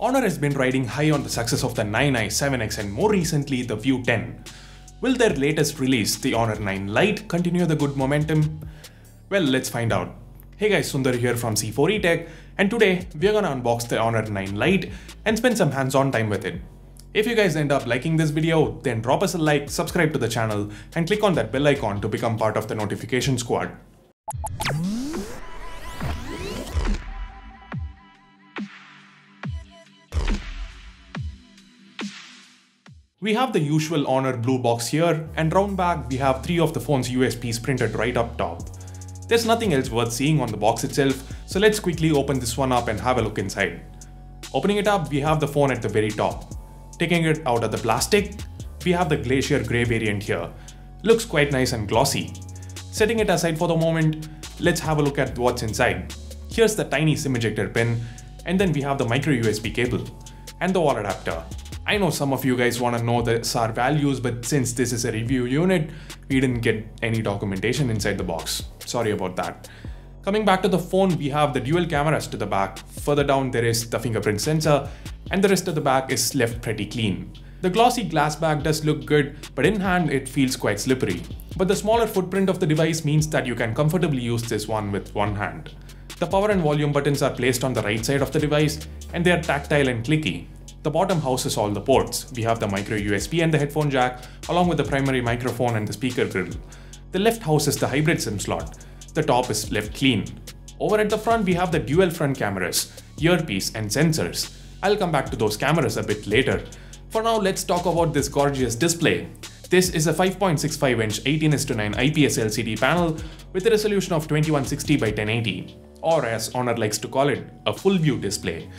Honor has been riding high on the success of the 9i, 7X and more recently the View 10. Will their latest release, the Honor 9 Lite, continue the good momentum? Well, let's find out. Hey guys, Sundar here from C4E Tech, and today we're gonna unbox the Honor 9 Lite and spend some hands-on time with it. If you guys end up liking this video, then drop us a like, subscribe to the channel, and click on that bell icon to become part of the notification squad. We have the usual Honor blue box here, and round back we have 3 of the phone's USPs printed right up top. There's nothing else worth seeing on the box itself, so let's quickly open this one up and have a look inside. Opening it up, we have the phone at the very top. Taking it out of the plastic, we have the Glacier Grey variant here. Looks quite nice and glossy. Setting it aside for the moment, let's have a look at what's inside. Here's the tiny SIM ejector pin, and then we have the micro USB cable and the wall adapter. I know some of you guys want to know the SAR values, but since this is a review unit, we didn't get any documentation inside the box. Sorry about that. Coming back to the phone, we have the dual cameras to the back. Further down there is the fingerprint sensor, and the rest of the back is left pretty clean. The glossy glass back does look good, but in hand it feels quite slippery. But the smaller footprint of the device means that you can comfortably use this one with one hand. The power and volume buttons are placed on the right side of the device, and they are tactile and clicky. The bottom houses all the ports. We have the micro USB and the headphone jack, along with the primary microphone and the speaker grill. The left houses the hybrid SIM slot. The top is left clean. Over at the front, we have the dual front cameras, earpiece and sensors. I'll come back to those cameras a bit later. For now, let's talk about this gorgeous display. This is a 5.65-inch 18:9 IPS LCD panel with a resolution of 2160 by 1080, or as Honor likes to call it, a full view display.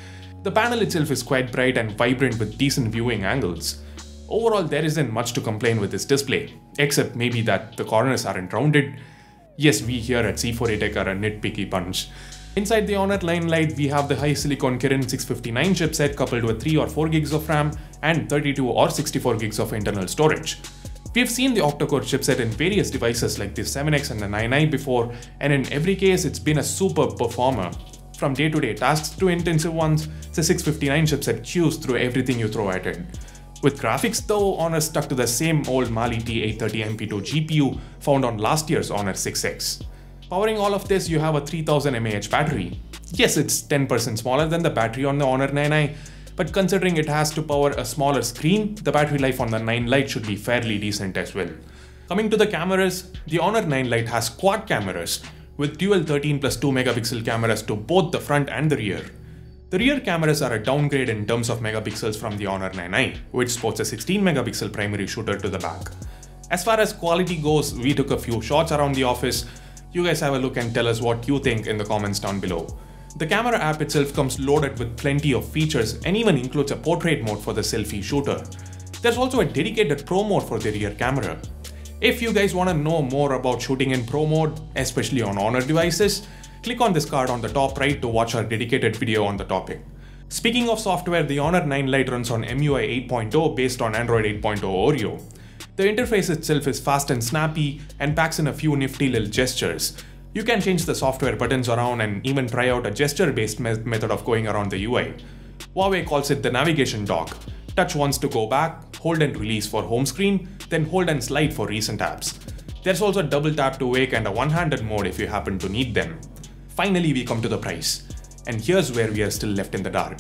The panel itself is quite bright and vibrant with decent viewing angles. Overall, there isn't much to complain with this display, except maybe that the corners aren't rounded. Yes, we here at C4E Tech are a nitpicky bunch. Inside the Honor 9 Lite, we have the high silicon Kirin 659 chipset coupled with 3 or 4 gigs of RAM and 32 or 64 gigs of internal storage. We've seen the octa-core chipset in various devices like the 7X and the 9i before, and in every case it's been a superb performer. From day-to-day tasks to intensive ones, the 659 chipset chews through everything you throw at it. With graphics though, Honor stuck to the same old Mali T830 MP2 GPU found on last year's Honor 6X. Powering all of this, you have a 3000 mAh battery. Yes, it's 10% smaller than the battery on the Honor 9i, but considering it has to power a smaller screen, the battery life on the 9 Lite should be fairly decent as well. Coming to the cameras, the Honor 9 Lite has quad cameras, with dual 13+2 megapixel cameras to both the front and the rear. The rear cameras are a downgrade in terms of megapixels from the Honor 9i, which sports a 16 megapixel primary shooter to the back. As far as quality goes, we took a few shots around the office. You guys have a look and tell us what you think in the comments down below. The camera app itself comes loaded with plenty of features and even includes a portrait mode for the selfie shooter. There's also a dedicated pro mode for the rear camera. If you guys want to know more about shooting in pro mode, especially on Honor devices, click on this card on the top right to watch our dedicated video on the topic. Speaking of software, the Honor 9 Lite runs on MUI 8.0 based on Android 8.0 Oreo. The interface itself is fast and snappy and packs in a few nifty little gestures. You can change the software buttons around and even try out a gesture-based method of going around the UI. Huawei calls it the navigation dock. Touch once to go back, hold and release for home screen, then hold and slide for recent apps. There's also double tap to wake and a one-handed mode if you happen to need them. Finally, we come to the price. And here's where we are still left in the dark.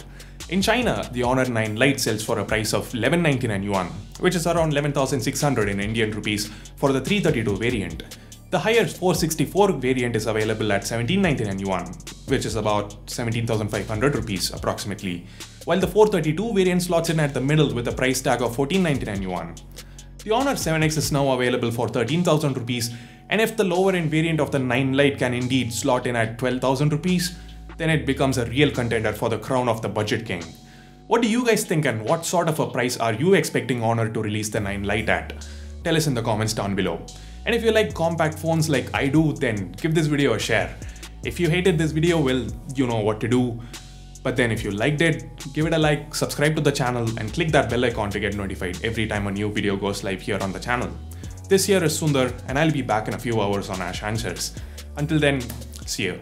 In China, the Honor 9 Lite sells for a price of 1199 yuan, which is around 11,600 in Indian rupees for the 332 variant. The higher 464 variant is available at 1799 yuan, which is about 17,500 rupees approximately, while the 432 variant slots in at the middle with a price tag of 1499 yuan. The Honor 7X is now available for 13,000 rupees, and if the lower end variant of the 9 Lite can indeed slot in at 12,000 rupees, then it becomes a real contender for the crown of the budget king. What do you guys think, and what sort of a price are you expecting Honor to release the 9 Lite at? Tell us in the comments down below. And if you like compact phones like I do, then give this video a share. If you hated this video, well, you know what to do. But then if you liked it, give it a like, subscribe to the channel, and click that bell icon to get notified every time a new video goes live here on the channel. This here is Sundar, and I'll be back in a few hours on Ash Answers. Until then, see you.